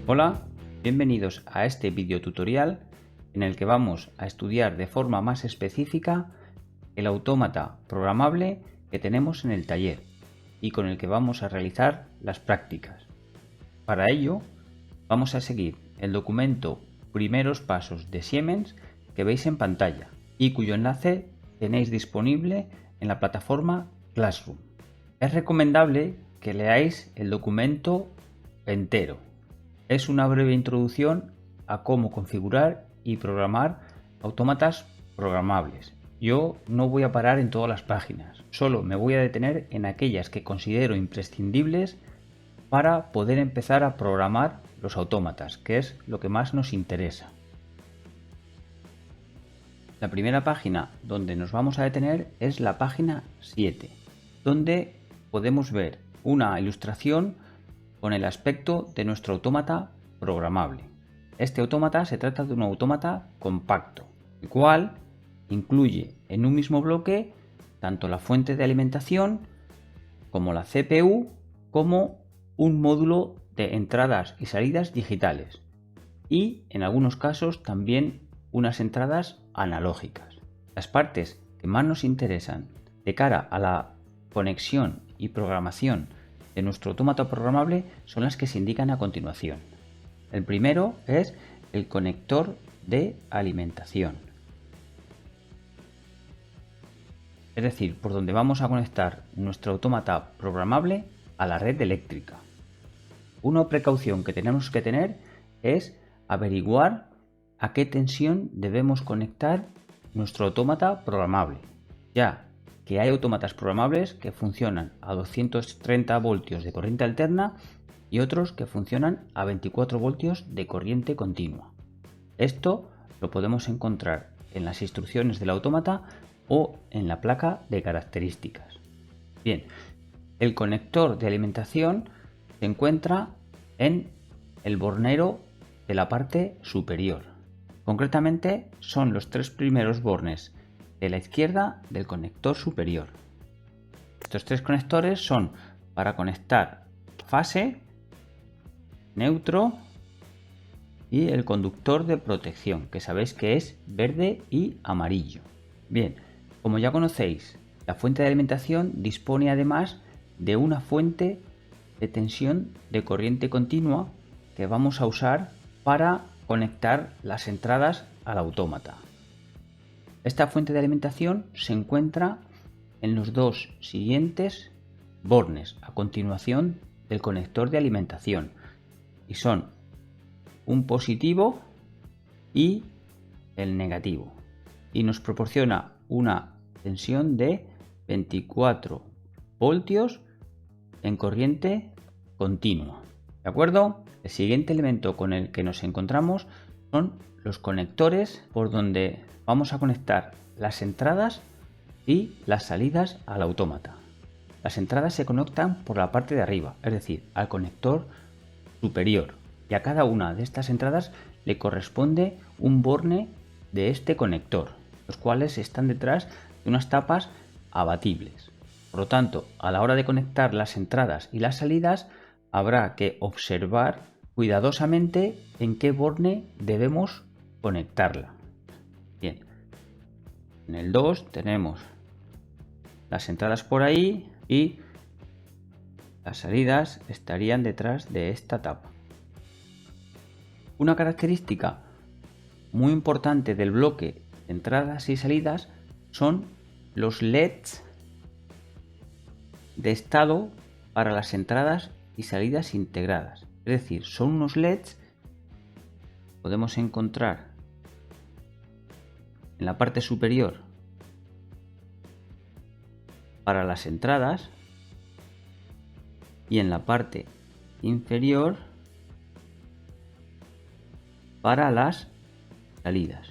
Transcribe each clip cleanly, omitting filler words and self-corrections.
Hola, bienvenidos a este video tutorial en el que vamos a estudiar de forma más específica el autómata programable que tenemos en el taller y con el que vamos a realizar las prácticas. Para ello, vamos a seguir el documento Primeros Pasos de Siemens que veis en pantalla y cuyo enlace tenéis disponible en la plataforma Classroom. Es recomendable que leáis el documento entero. Es una breve introducción a cómo configurar y programar autómatas programables. Yo no voy a parar en todas las páginas, solo me voy a detener en aquellas que considero imprescindibles para poder empezar a programar los autómatas, que es lo que más nos interesa. La primera página donde nos vamos a detener es la página 7, donde podemos ver una ilustración con el aspecto de nuestro autómata programable. Este autómata se trata de un autómata compacto, el cual incluye en un mismo bloque tanto la fuente de alimentación como la CPU, como un módulo de entradas y salidas digitales y en algunos casos también unas entradas analógicas. Las partes que más nos interesan de cara a la conexión y programación de nuestro autómata programable son las que se indican a continuación. El primero es el conector de alimentación, es decir, por donde vamos a conectar nuestro autómata programable a la red eléctrica. Una precaución que tenemos que tener es averiguar a qué tensión debemos conectar nuestro autómata programable, ya que hay autómatas programables que funcionan a 230 voltios de corriente alterna y otros que funcionan a 24 voltios de corriente continua. Esto lo podemos encontrar en las instrucciones del autómata o en la placa de características. Bien, el conector de alimentación se encuentra en el bornero de la parte superior. Concretamente son los tres primeros bornes de la izquierda del conector superior. Estos tres conectores son para conectar fase, neutro y el conductor de protección, que sabéis que es verde y amarillo. Bien, como ya conocéis, la fuente de alimentación dispone además de una fuente de tensión de corriente continua que vamos a usar para conectar las entradas al autómata. Esta fuente de alimentación se encuentra en los dos siguientes bornes a continuación del conector de alimentación y son un positivo y el negativo, y nos proporciona una tensión de 24 voltios en corriente continua. ¿De acuerdo? El siguiente elemento con el que nos encontramos son los conectores por donde vamos a conectar las entradas y las salidas al autómata. Las entradas se conectan por la parte de arriba, es decir, al conector superior, y a cada una de estas entradas le corresponde un borne de este conector, los cuales están detrás de unas tapas abatibles. Por lo tanto, a la hora de conectar las entradas y las salidas, habrá que observar cuidadosamente en qué borne debemos conectarla. Bien, en el 2 tenemos las entradas por ahí y las salidas estarían detrás de esta tapa. Una característica muy importante del bloque de entradas y salidas son los LEDs de estado para las entradas y salidas integradas. Es decir, son unos LEDs que podemos encontrar en la parte superior para las entradas y en la parte inferior para las salidas.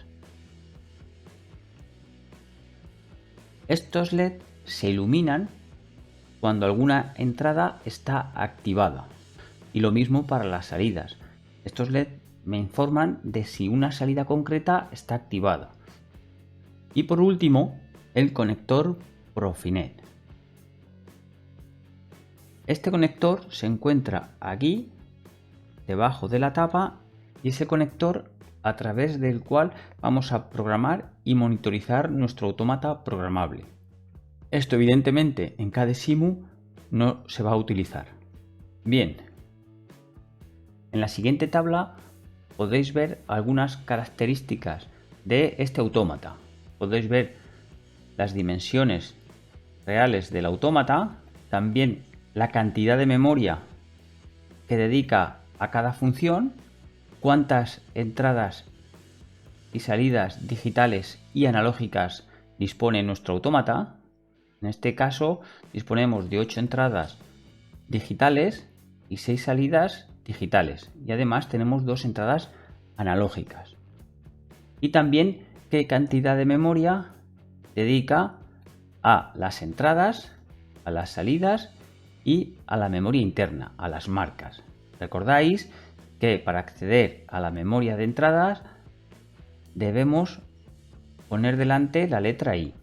Estos LED se iluminan cuando alguna entrada está activada y lo mismo para las salidas. Estos LED me informan de si una salida concreta está activada. Y por último, el conector Profinet. Este conector se encuentra aquí debajo de la tapa y ese conector a través del cual vamos a programar y monitorizar nuestro autómata programable. Esto evidentemente en KDesimu no se va a utilizar. Bien, en la siguiente tabla podéis ver algunas características de este autómata. Podéis ver las dimensiones reales del autómata, también la cantidad de memoria que dedica a cada función, cuántas entradas y salidas digitales y analógicas dispone nuestro autómata. En este caso disponemos de 8 entradas digitales y 6 salidas digitales, y además tenemos 2 entradas analógicas. Y también qué cantidad de memoria dedica a las entradas, a las salidas y a la memoria interna, a las marcas. Recordáis que para acceder a la memoria de entradas debemos poner delante la letra I.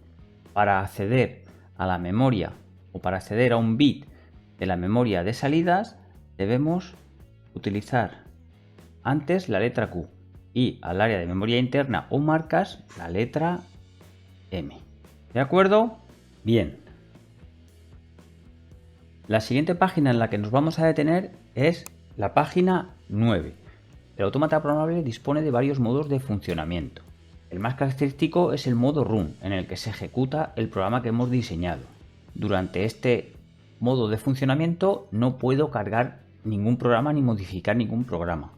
Para acceder a la memoria o para acceder a un bit de la memoria de salidas debemos utilizar antes la letra Q y al área de memoria interna o marcas la letra M. ¿De acuerdo? Bien. La siguiente página en la que nos vamos a detener es la página 9. El autómata programable dispone de varios modos de funcionamiento. El más característico es el modo Run, en el que se ejecuta el programa que hemos diseñado. Durante este modo de funcionamiento no puedo cargar ningún programa ni modificar ningún programa.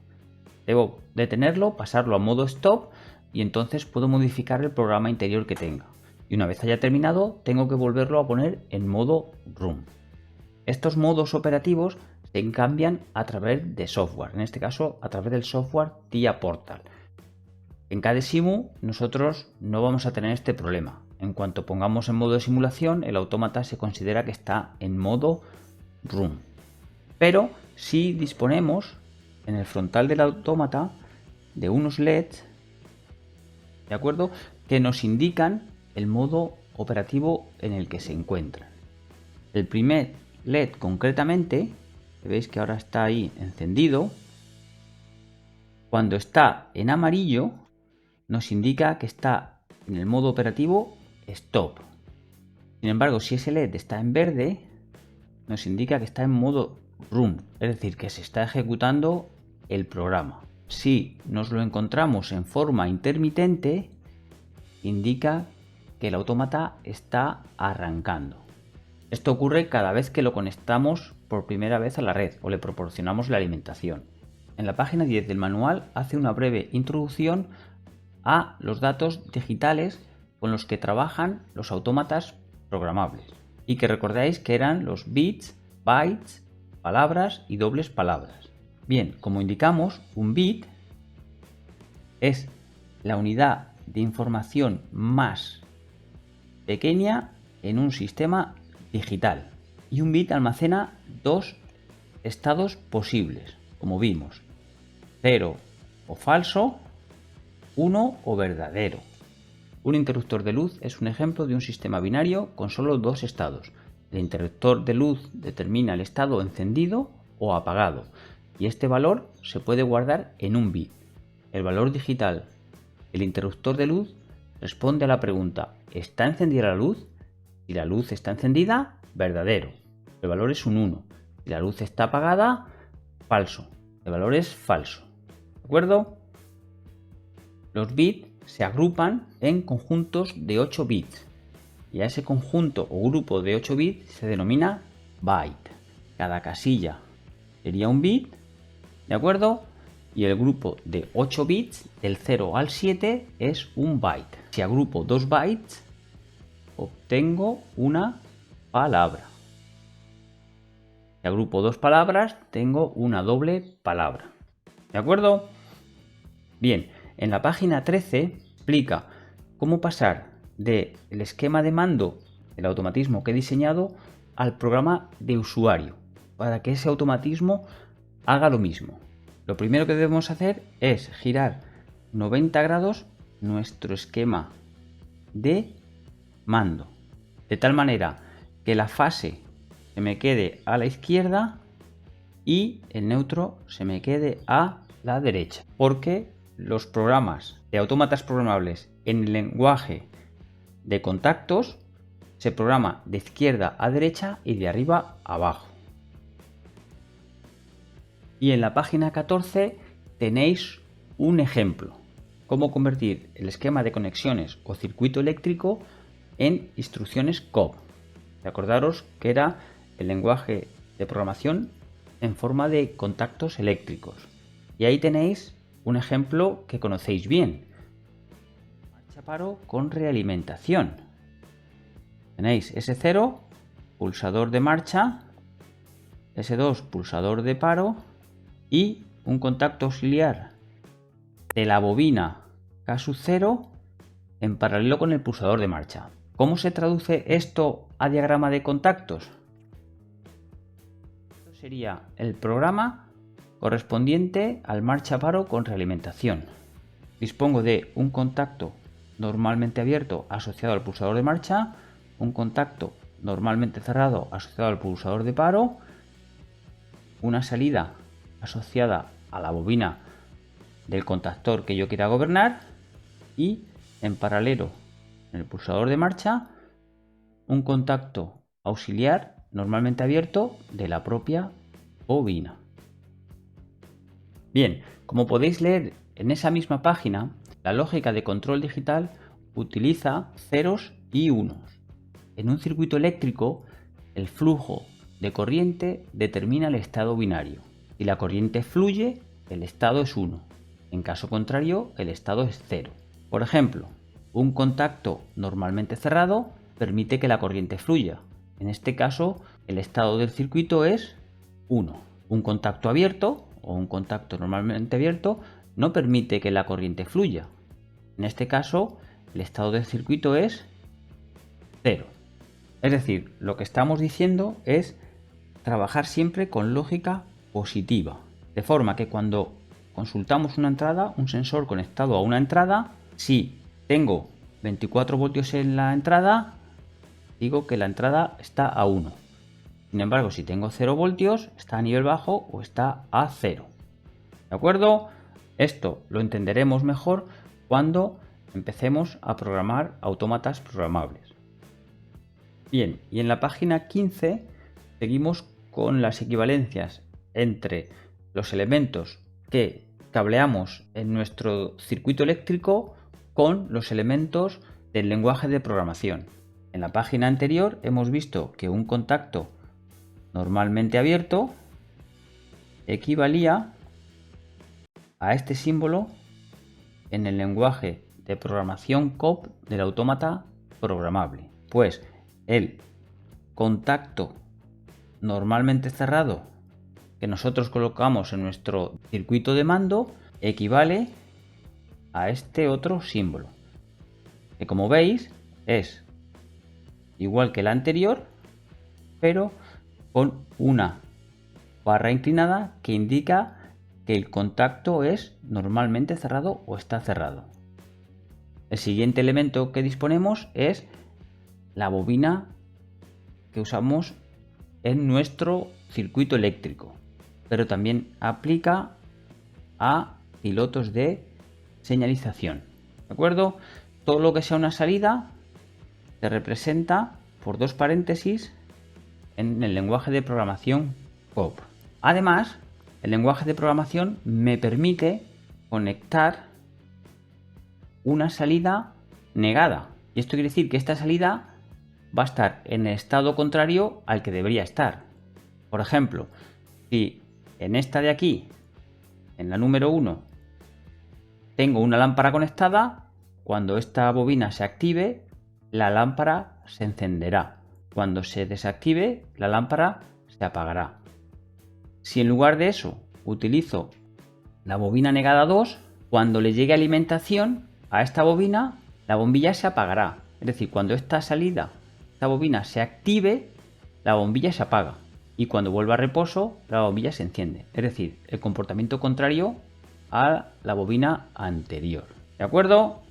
Debo detenerlo, pasarlo a modo Stop y entonces puedo modificar el programa interior que tenga. Y una vez haya terminado, tengo que volverlo a poner en modo Run. Estos modos operativos se cambian a través de software, en este caso a través del software TIA Portal. En KDesimu nosotros no vamos a tener este problema. En cuanto pongamos en modo de simulación, el autómata se considera que está en modo Run. Pero si disponemos en el frontal del autómata de unos LEDs, ¿de acuerdo?, que nos indican el modo operativo en el que se encuentran. El primer LED concretamente, veis que ahora está ahí encendido, cuando está en amarillo nos indica que está en el modo operativo Stop. Sin embargo, si ese LED está en verde, nos indica que está en modo Run, es decir, que se está ejecutando el programa. Si nos lo encontramos en forma intermitente, indica que el autómata está arrancando. Esto ocurre cada vez que lo conectamos por primera vez a la red o le proporcionamos la alimentación. En la página 10 del manual hace una breve introducción a los datos digitales con los que trabajan los autómatas programables y que recordáis que eran los bits, bytes, palabras y dobles palabras. Bien, como indicamos, un bit es la unidad de información más pequeña en un sistema digital y un bit almacena dos estados posibles, como vimos: 0 o falso, 1 o verdadero. Un interruptor de luz es un ejemplo de un sistema binario con solo dos estados. El interruptor de luz determina el estado encendido o apagado y este valor se puede guardar en un bit. El valor digital del interruptor de luz responde a la pregunta: ¿está encendida la luz? Si la luz está encendida, verdadero. El valor es un 1. Si la luz está apagada, falso. El valor es falso. ¿De acuerdo? Los bits se agrupan en conjuntos de 8 bits y a ese conjunto o grupo de 8 bits se denomina byte. Cada casilla sería un bit, ¿de acuerdo? Y el grupo de 8 bits, del 0 al 7, es un byte. Si agrupo 2 bytes, obtengo una palabra. Si agrupo 2 palabras, tengo una doble palabra. ¿De acuerdo? Bien, en la página 13 explica cómo pasar del esquema de mando del automatismo que he diseñado al programa de usuario para que ese automatismo haga lo mismo. Lo primero que debemos hacer es girar 90 grados nuestro esquema de mando, de tal manera que la fase que me quede a la izquierda y el neutro se me quede a la derecha, porque los programas de autómatas programables en el lenguaje de contactos se programa de izquierda a derecha y de arriba a abajo. Y en la página 14 tenéis un ejemplo, cómo convertir el esquema de conexiones o circuito eléctrico en instrucciones COP. Recordaros que era el lenguaje de programación en forma de contactos eléctricos. Y ahí tenéis un ejemplo que conocéis bien. Marcha paro con realimentación. Tenéis S0, pulsador de marcha, S2, pulsador de paro y un contacto auxiliar de la bobina K sub 0 en paralelo con el pulsador de marcha. ¿Cómo se traduce esto a diagrama de contactos? Esto sería el programa correspondiente al marcha paro con realimentación. Dispongo de un contacto normalmente abierto asociado al pulsador de marcha, un contacto normalmente cerrado asociado al pulsador de paro, una salida asociada a la bobina del contactor que yo quiera gobernar y en paralelo en el pulsador de marcha un contacto auxiliar normalmente abierto de la propia bobina. Bien, como podéis leer en esa misma página, la lógica de control digital utiliza ceros y unos. En un circuito eléctrico, el flujo de corriente determina el estado binario. Si la corriente fluye, el estado es 1. En caso contrario, el estado es 0. Por ejemplo, un contacto normalmente cerrado permite que la corriente fluya. En este caso, el estado del circuito es 1. Un contacto abierto o un contacto normalmente abierto no permite que la corriente fluya. En este caso, el estado del circuito es 0. Es decir, lo que estamos diciendo es trabajar siempre con lógica positiva, de forma que cuando consultamos una entrada, un sensor conectado a una entrada, si tengo 24 voltios en la entrada, digo que la entrada está a 1. Sin embargo, si tengo 0 voltios, está a nivel bajo o está a 0. ¿De acuerdo? Esto lo entenderemos mejor cuando empecemos a programar autómatas programables. Bien, y en la página 15 seguimos con las equivalencias entre los elementos que cableamos en nuestro circuito eléctrico con los elementos del lenguaje de programación. En la página anterior hemos visto que un contacto normalmente abierto equivalía a este símbolo en el lenguaje de programación COP del autómata programable. Pues el contacto normalmente cerrado que nosotros colocamos en nuestro circuito de mando equivale a este otro símbolo, que como veis es igual que el anterior, pero con una barra inclinada que indica que el contacto es normalmente cerrado o está cerrado. El siguiente elemento que disponemos es la bobina que usamos en nuestro circuito eléctrico, pero también aplica a pilotos de señalización. ¿De acuerdo? Todo lo que sea una salida se representa por dos paréntesis en el lenguaje de programación COP. Además, el lenguaje de programación me permite conectar una salida negada. Y esto quiere decir que esta salida va a estar en el estado contrario al que debería estar. Por ejemplo, si en esta de aquí, en la número 1, tengo una lámpara conectada, cuando esta bobina se active, la lámpara se encenderá. Cuando se desactive, la lámpara se apagará. Si en lugar de eso utilizo la bobina negada 2, cuando le llegue alimentación a esta bobina, la bombilla se apagará. Es decir, cuando esta salida, esta bobina se active, la bombilla se apaga. Y cuando vuelva a reposo, la bombilla se enciende. Es decir, el comportamiento contrario a la bobina anterior. ¿De acuerdo?